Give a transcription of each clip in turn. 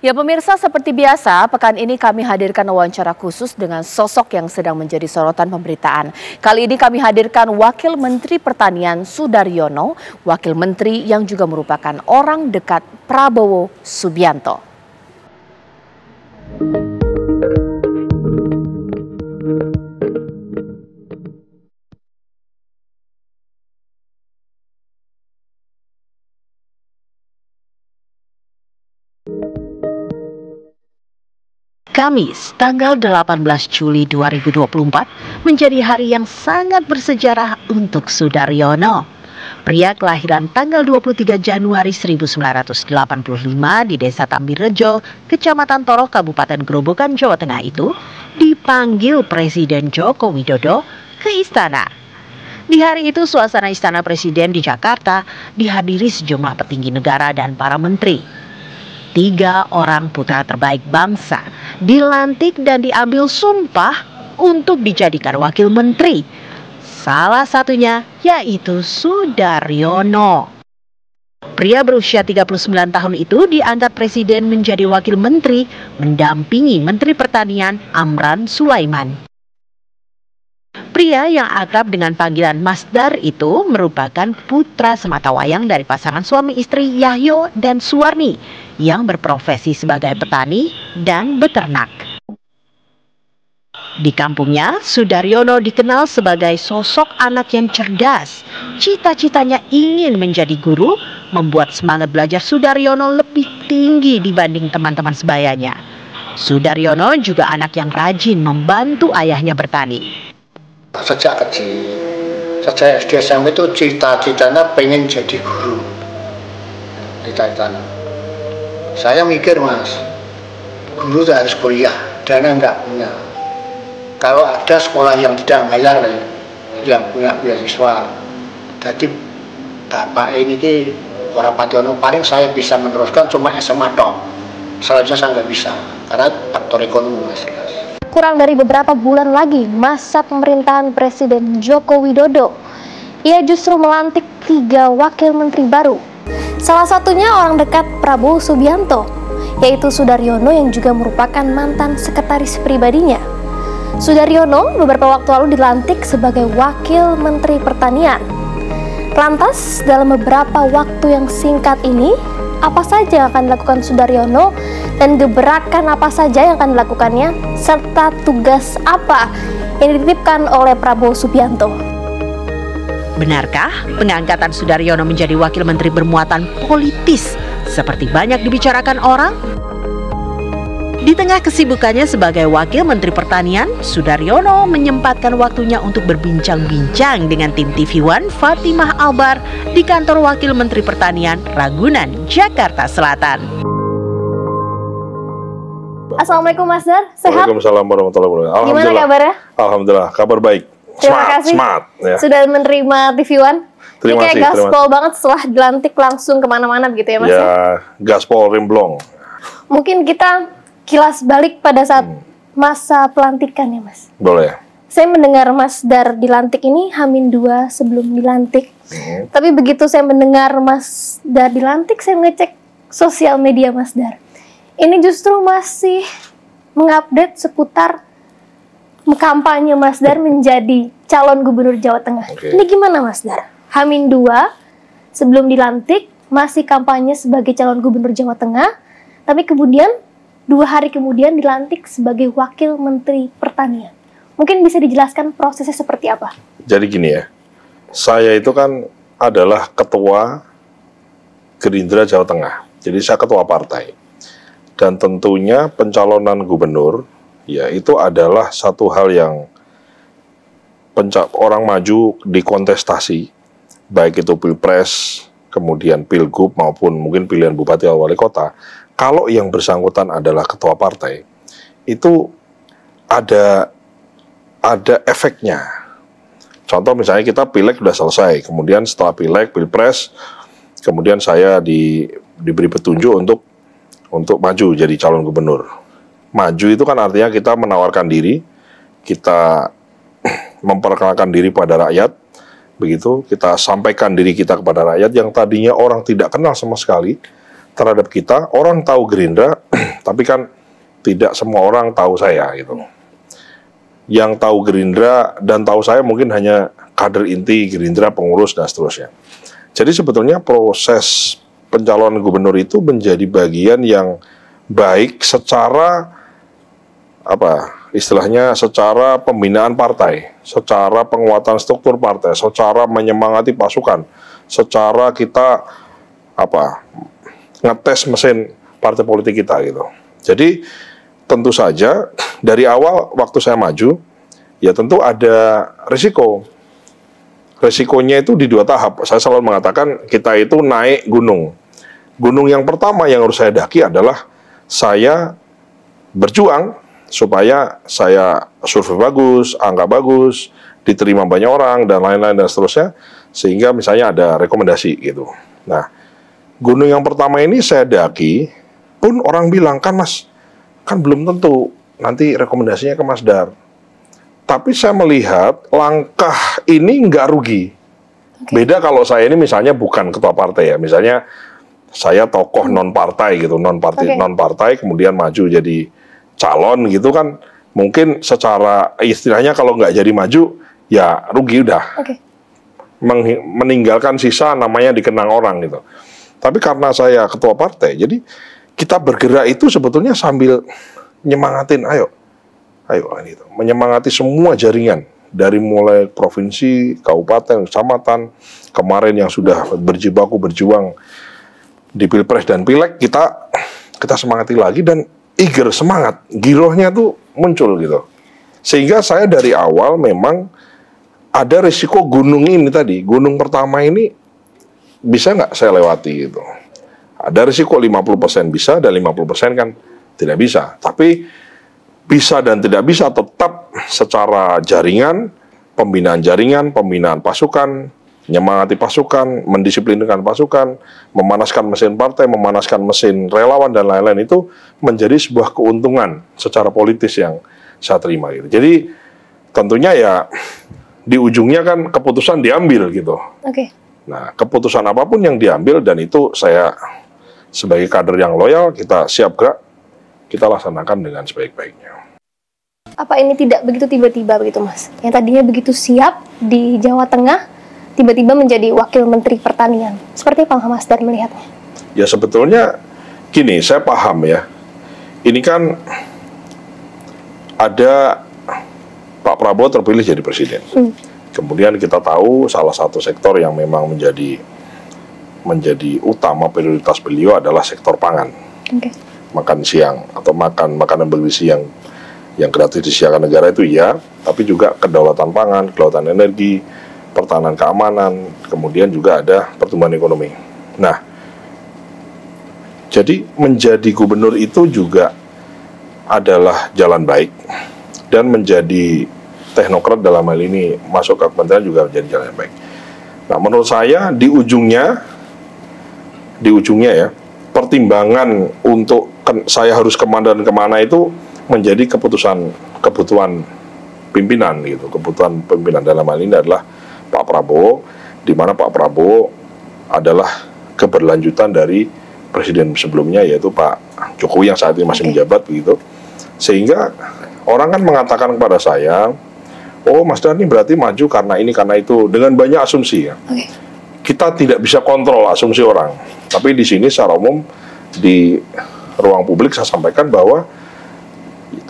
Ya pemirsa, seperti biasa, pekan ini kami hadirkan wawancara khusus dengan sosok yang sedang menjadi sorotan pemberitaan. Kali ini kami hadirkan Wakil Menteri Pertanian Sudaryono, Wakil Menteri yang juga merupakan orang dekat Prabowo Subianto. Kamis, tanggal 18 Juli 2024 menjadi hari yang sangat bersejarah untuk Sudaryono. Pria kelahiran tanggal 23 Januari 1985 di Desa Tambirrejo, Kecamatan Toro, Kabupaten Grobogan, Jawa Tengah itu dipanggil Presiden Joko Widodo ke istana. Di hari itu suasana istana Presiden di Jakarta dihadiri sejumlah petinggi negara dan para menteri. 3 orang putra terbaik bangsa dilantik dan diambil sumpah untuk dijadikan wakil menteri. Salah satunya yaitu Sudaryono. Pria berusia 39 tahun itu diangkat Presiden menjadi wakil menteri mendampingi Menteri Pertanian Amran Sulaiman. Pria yang akrab dengan panggilan Masdar itu merupakan putra sematawayang dari pasangan suami istri Yahyo dan Suwarni yang berprofesi sebagai petani dan beternak. Di kampungnya, Sudaryono dikenal sebagai sosok anak yang cerdas. Cita-citanya ingin menjadi guru, membuat semangat belajar Sudaryono lebih tinggi dibanding teman-teman sebayanya. Sudaryono juga anak yang rajin membantu ayahnya bertani. Sejak kecil, sejak SD SMP itu cita-citanya pengen jadi guru. Cita-citanya. Saya mikir, Mas, guru harus kuliah, dana nggak punya. Kalau ada sekolah yang tidak bayar, yang punya beasiswa, jadi bapak ini orang Pationo paling saya bisa meneruskan cuma SMA dong. Selanjutnya saya nggak bisa karena faktor ekonomi, Mas. Kurang dari beberapa bulan lagi masa pemerintahan Presiden Joko Widodo, ia justru melantik 3 wakil menteri baru. Salah satunya orang dekat Prabowo Subianto, yaitu Sudaryono yang juga merupakan mantan sekretaris pribadinya. Sudaryono beberapa waktu lalu dilantik sebagai wakil menteri pertanian. Lantas dalam beberapa waktu yang singkat ini, apa saja yang akan dilakukan Sudaryono dan gebrakan apa saja yang akan dilakukannya, serta tugas apa yang dititipkan oleh Prabowo Subianto. Benarkah pengangkatan Sudaryono menjadi wakil menteri bermuatan politis seperti banyak dibicarakan orang? Di tengah kesibukannya sebagai wakil menteri pertanian, Sudaryono menyempatkan waktunya untuk berbincang-bincang dengan tim TV One Fatimah Albar di kantor wakil menteri pertanian Ragunan, Jakarta Selatan. Assalamualaikum Mas Dar, sehat? Waalaikumsalam warahmatullahi wabarakatuh. Gimana kabarnya? Alhamdulillah, kabar baik. Terima kasih ya. sudah menerima TV One. Ini kayak gaspol banget setelah dilantik langsung kemana-mana begitu ya Mas? Ya, gaspol rimblong. Mungkin kita kilas balik pada saat masa pelantikan ya Mas? Boleh. Saya mendengar Mas Dar dilantik ini H-2 sebelum dilantik. Tapi begitu saya mendengar Mas Dar dilantik, saya ngecek sosial media Mas Dar. Ini justru masih mengupdate seputar kampanye Mas Dar menjadi calon gubernur Jawa Tengah. Ini gimana Mas Dar? H-2 sebelum dilantik masih kampanye sebagai calon gubernur Jawa Tengah, tapi kemudian 2 hari kemudian dilantik sebagai wakil menteri pertanian. Mungkin bisa dijelaskan prosesnya seperti apa? Jadi gini ya, saya itu kan adalah ketua Gerindra Jawa Tengah. Jadi saya ketua partai. Dan tentunya pencalonan gubernur, ya itu adalah satu hal yang orang maju di kontestasi, baik itu pilpres, kemudian pilgub maupun mungkin pilihan bupati atau wali kota. Kalau yang bersangkutan adalah ketua partai, itu ada efeknya. Contoh misalnya kita pileg sudah selesai, kemudian setelah pileg, pilpres, kemudian saya diberi petunjuk untuk maju jadi calon gubernur. Maju itu kan artinya kita menawarkan diri, kita memperkenalkan diri pada rakyat, begitu kita sampaikan diri kita kepada rakyat yang tadinya orang tidak kenal sama sekali, terhadap kita. Orang tahu Gerindra, tapi kan tidak semua orang tahu saya gitu. Yang tahu Gerindra dan tahu saya mungkin hanya kader inti Gerindra, pengurus dan seterusnya. Jadi sebetulnya proses pencalonan gubernur itu menjadi bagian yang baik secara istilahnya secara pembinaan partai, secara penguatan struktur partai, secara menyemangati pasukan, secara kita ngetes mesin partai politik kita gitu. Jadi tentu saja dari awal waktu saya maju ya tentu ada risiko. Risikonya itu di 2 tahap. Saya selalu mengatakan kita itu naik gunung. Gunung yang pertama yang harus saya daki adalah saya berjuang supaya saya survei bagus, angka bagus, diterima banyak orang dan lain-lain dan seterusnya, sehingga misalnya ada rekomendasi gitu. Nah, gunung yang pertama ini saya daki, pun orang bilang, kan Mas, kan belum tentu nanti rekomendasinya ke Mas Dar. Tapi saya melihat langkah ini nggak rugi. Beda kalau saya ini misalnya bukan ketua partai ya, misalnya saya tokoh non partai gitu, non partai kemudian maju jadi calon gitu kan, mungkin secara istilahnya kalau nggak jadi maju ya rugi udah. Meninggalkan sisa namanya dikenang orang gitu. Tapi karena saya ketua partai, jadi kita bergerak itu sebetulnya sambil nyemangatin, ayo gitu, menyemangati semua jaringan dari mulai provinsi, kabupaten, kecamatan, kemarin yang sudah berjibaku berjuang di Pilpres dan Pileg, kita semangati lagi dan eager, semangat, girohnya tuh muncul gitu. Sehingga saya dari awal memang ada risiko gunung ini tadi, gunung pertama ini bisa nggak saya lewati gitu. Ada risiko 50% bisa dan 50% kan tidak bisa. Tapi bisa dan tidak bisa tetap secara jaringan, pembinaan pasukan, menyemangati pasukan, mendisiplinkan pasukan, memanaskan mesin partai, memanaskan mesin relawan dan lain-lain itu menjadi sebuah keuntungan secara politis yang saya terima gitu. Jadi tentunya ya di ujungnya kan keputusan diambil gitu. Nah, keputusan apapun yang diambil dan itu saya sebagai kader yang loyal, kita siap gerak, kita laksanakan dengan sebaik-baiknya. Apa ini tidak begitu tiba-tiba begitu Mas? Yang tadinya begitu siap di Jawa Tengah, tiba-tiba menjadi Wakil Menteri Pertanian. Seperti apa Mas Dar melihatnya? Ya sebetulnya gini, saya paham ya. Ini kan ada Pak Prabowo terpilih jadi presiden. Kemudian kita tahu salah satu sektor yang memang menjadi utama prioritas beliau adalah sektor pangan. Makan siang atau makanan bergizi yang gratis disediakan negara itu ya, tapi juga kedaulatan pangan, kedaulatan energi, pertahanan keamanan, kemudian juga ada pertumbuhan ekonomi. Nah, jadi menjadi gubernur itu juga adalah jalan baik, dan menjadi teknokrat dalam hal ini masuk ke kementerian juga menjadi jalan yang baik. Nah, menurut saya di ujungnya ya, pertimbangan untuk saya harus kemana dan kemana itu menjadi kebutuhan pimpinan gitu, kebutuhan pimpinan dalam hal ini adalah Pak Prabowo, di mana Pak Prabowo adalah keberlanjutan dari presiden sebelumnya yaitu Pak Jokowi yang saat ini masih menjabat begitu. Sehingga orang kan mengatakan kepada saya, oh Mas Dar ini berarti maju karena ini karena itu, dengan banyak asumsi ya. Kita tidak bisa kontrol asumsi orang. Tapi di sini secara umum di ruang publik saya sampaikan bahwa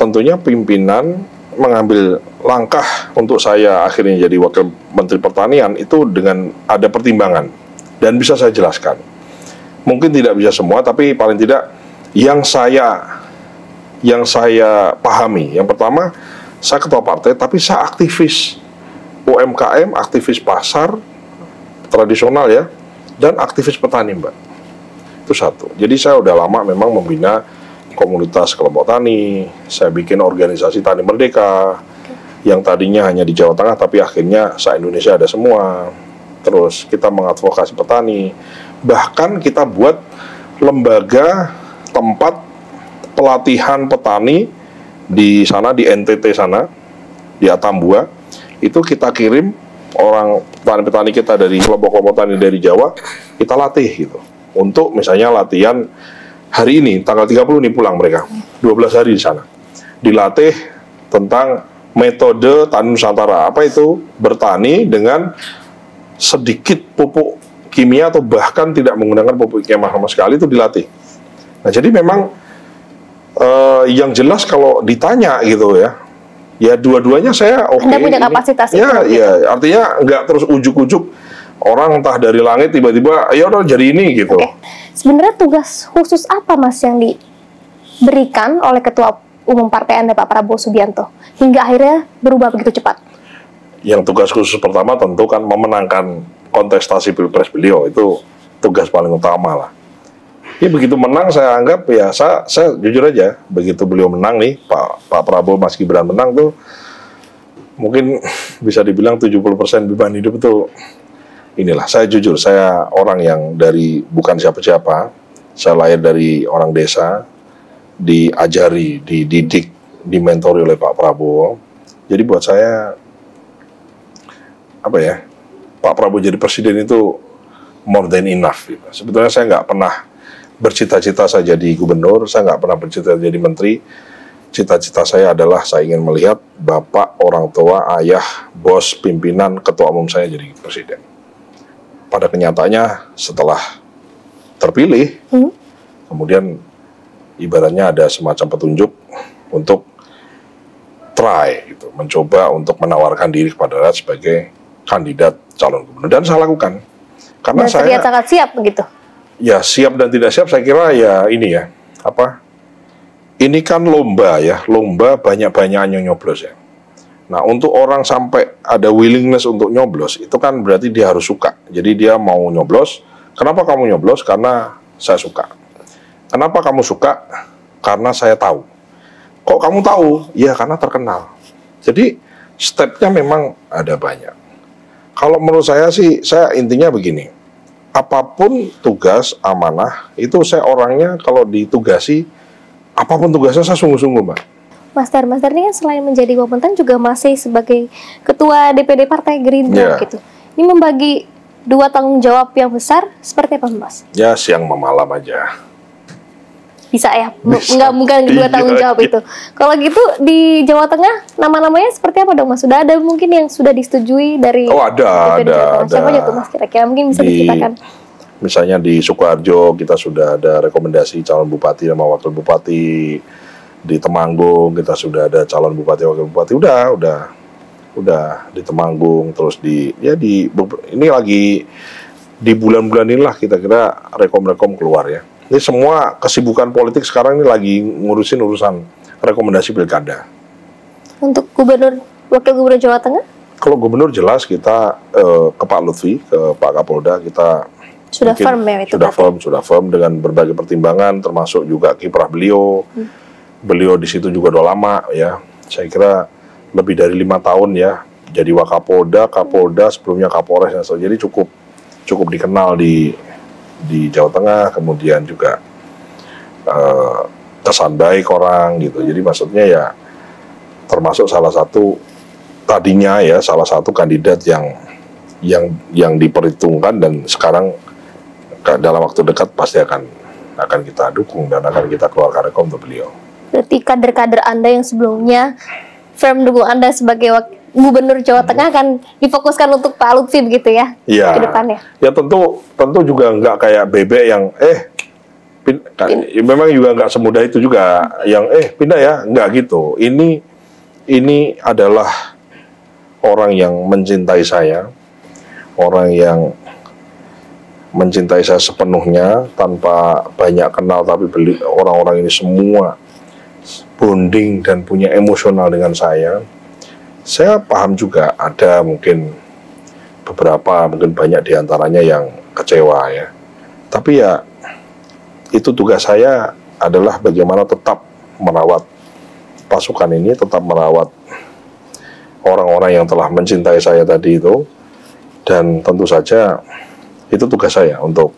tentunya pimpinan mengambil langkah untuk saya akhirnya jadi Wakil Menteri Pertanian itu dengan ada pertimbangan dan bisa saya jelaskan. Mungkin tidak bisa semua, tapi paling tidak yang saya pahami. Yang pertama, saya ketua partai, tapi saya aktivis UMKM, aktivis pasar tradisional ya, dan aktivis petani, Mbak. Itu satu. Jadi saya udah lama memang membina komunitas kelompok tani, saya bikin organisasi Tani Merdeka, yang tadinya hanya di Jawa Tengah, tapi akhirnya se-Indonesia ada semua. Terus kita mengadvokasi petani, bahkan kita buat lembaga tempat pelatihan petani di sana, di NTT sana, di Atambua, itu kita kirim orang petani-petani kita dari kelompok-kelompok tani dari Jawa, kita latih gitu. untuk misalnya latihan hari ini, tanggal 30 ini pulang mereka, 12 hari di sana. Dilatih tentang metode tani Nusantara. Apa itu? Bertani dengan sedikit pupuk kimia atau bahkan tidak menggunakan pupuk kimia sama sekali, itu dilatih. Nah, jadi memang yang jelas kalau ditanya gitu ya dua-duanya saya oke. Anda punya kapasitas itu. Ya, artinya nggak terus ujuk-ujuk orang entah dari langit tiba-tiba ya udah jadi ini gitu. Oke. Sebenarnya tugas khusus apa Mas yang diberikan oleh Ketua Umum Partai Anda Pak Prabowo Subianto hingga akhirnya berubah begitu cepat? Yang tugas khusus pertama tentu kan memenangkan kontestasi Pilpres beliau, itu tugas paling utama lah. Ya begitu menang saya anggap ya saya jujur aja, begitu beliau menang nih, Pak Prabowo Mas Gibran menang tuh mungkin bisa dibilang 70% beban hidup itu inilah. Saya jujur, saya orang yang dari bukan siapa-siapa, saya lahir dari orang desa, diajari, dididik, dimentori oleh Pak Prabowo. Jadi buat saya apa ya, Pak Prabowo jadi presiden itu more than enough gitu. Sebetulnya saya nggak pernah bercita-cita saya jadi gubernur, saya nggak pernah bercita jadi menteri. Cita-cita saya adalah saya ingin melihat bapak, orang tua, ayah, bos, pimpinan, ketua umum saya jadi presiden. Pada kenyataannya setelah terpilih, kemudian ibaratnya ada semacam petunjuk untuk try gitu, mencoba untuk menawarkan diri kepada rakyat sebagai kandidat calon gubernur, dan saya lakukan. Karena dan terlihat sangat siap begitu. Ya, siap dan tidak siap saya kira ya ini ya, ini kan lomba ya, lomba banyak-banyak yang nyoblos ya. Nah, untuk orang sampai ada willingness untuk nyoblos, itu kan berarti dia harus suka. Jadi dia mau nyoblos. Kenapa kamu nyoblos? Karena saya suka. Kenapa kamu suka? Karena saya tahu. Kok kamu tahu? Ya karena terkenal. Jadi stepnya memang ada banyak. Kalau menurut saya sih, saya intinya begini. Apapun tugas, amanah, itu saya orangnya kalau ditugasi, apapun tugasnya saya sungguh-sungguh, Mbak. Mas Dar ini kan selain menjadi Wamentan juga masih sebagai Ketua DPD Partai Gerindra gitu. Ini membagi dua tanggung jawab yang besar, seperti apa Mas? Ya siang memalam aja. Bisa ya? Nggak mungkin dua tanggung jawab itu. Kalau gitu di Jawa Tengah, nama-namanya seperti apa dong Mas? Sudah ada mungkin yang sudah disetujui dari ada. Siapa aja tuh Mas kira-kira? Mungkin bisa diceritakan. Misalnya di Sukoharjo kita sudah ada rekomendasi calon bupati sama wakil bupati. Di Temanggung kita sudah ada calon bupati wakil bupati. Udah di Temanggung, terus ini lagi di bulan-bulan inilah kita kira rekom keluar ya. Ini semua kesibukan politik sekarang ini lagi ngurusin urusan rekomendasi pilkada. Untuk gubernur, wakil gubernur Jawa Tengah? Kalau gubernur jelas kita ke Pak Lutfi, ke Pak Kapolda, kita sudah firm ya itu. Sudah firm dengan berbagai pertimbangan, termasuk juga kiprah beliau. Beliau di situ juga udah lama ya. Saya kira lebih dari 5 tahun ya. Jadi Wakapolda, Kapolda, sebelumnya Kapolres, jadi cukup dikenal di Jawa Tengah, kemudian juga kesan baik orang gitu. Jadi maksudnya ya termasuk salah satu kandidat yang diperhitungkan, dan sekarang dalam waktu dekat pasti akan kita dukung dan akan kita keluarkan rekom untuk beliau. Berarti kader-kader Anda yang sebelumnya firm dukung Anda sebagai Gubernur Jawa Tengah akan difokuskan untuk Pak Lutfi begitu ya, ke depannya? Ya tentu juga nggak kayak bebek yang memang juga nggak semudah itu juga yang pindah ya, nggak gitu. Ini adalah orang yang mencintai saya, orang yang mencintai saya sepenuhnya tanpa banyak kenal, tapi orang-orang ini semua bonding dan punya emosional dengan saya. Saya paham juga ada mungkin banyak diantaranya yang kecewa ya. Tapi ya itu tugas saya adalah bagaimana tetap merawat pasukan ini, tetap merawat orang-orang yang telah mencintai saya tadi itu. Dan tentu saja itu tugas saya untuk,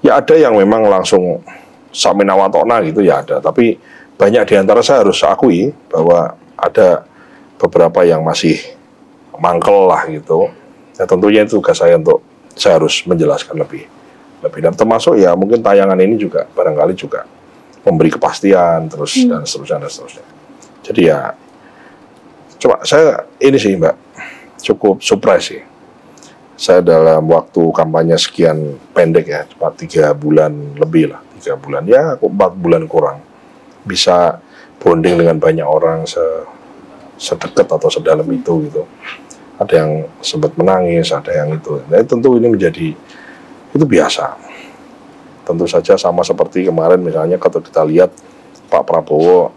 ya ada yang memang langsung samina watona gitu ya ada. Tapi banyak diantara saya harus akui bahwa ada beberapa yang masih mangkel lah gitu. Ya tentunya itu tugas saya untuk saya harus menjelaskan lebih lebih. Dan termasuk ya mungkin tayangan ini juga barangkali juga memberi kepastian terus dan seterusnya dan seterusnya. Jadi ya coba saya ini sih Mbak cukup surprise sih. Saya dalam waktu kampanye sekian pendek ya, cuma 3 bulan lebih lah, 3 bulan ya 4 bulan kurang, bisa bonding dengan banyak orang sedekat atau sedalam itu gitu. Ada yang sempat menangis, ada yang itu. Nah, tentu ini menjadi itu biasa. Tentu saja sama seperti kemarin misalnya kalau kita lihat Pak Prabowo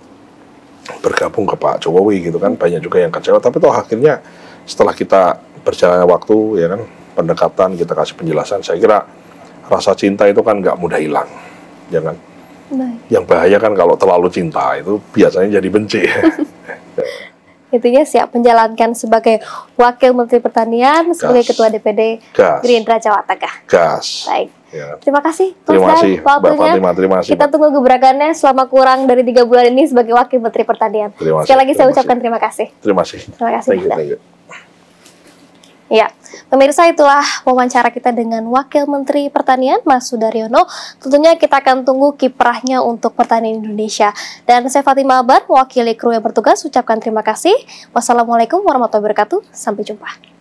bergabung ke Pak Jokowi gitu kan, banyak juga yang kecewa. Tapi toh akhirnya setelah kita berjalannya waktu ya kan, pendekatan, kita kasih penjelasan, saya kira rasa cinta itu kan nggak mudah hilang, ya kan? Yang bahaya kan kalau terlalu cinta itu biasanya jadi benci. Intinya siap menjalankan sebagai Wakil Menteri Pertanian, sebagai Ketua DPD Gerindra Jawa Tengah. Gas. Baik. Ya. Terima kasih, terima kasih, Mbak Fatima, terima kasih. Kita tunggu gebrakannya selama kurang dari 3 bulan ini sebagai Wakil Menteri Pertanian. Sekali lagi saya ucapkan terima kasih. Terima kasih. Terima kasih. Thank you. Ya, pemirsa, itulah wawancara kita dengan Wakil Menteri Pertanian Mas Sudaryono. Tentunya kita akan tunggu kiprahnya untuk pertanian Indonesia. Dan saya Fatima Abar, mewakili kru yang bertugas, ucapkan terima kasih. Wassalamualaikum warahmatullahi wabarakatuh. Sampai jumpa.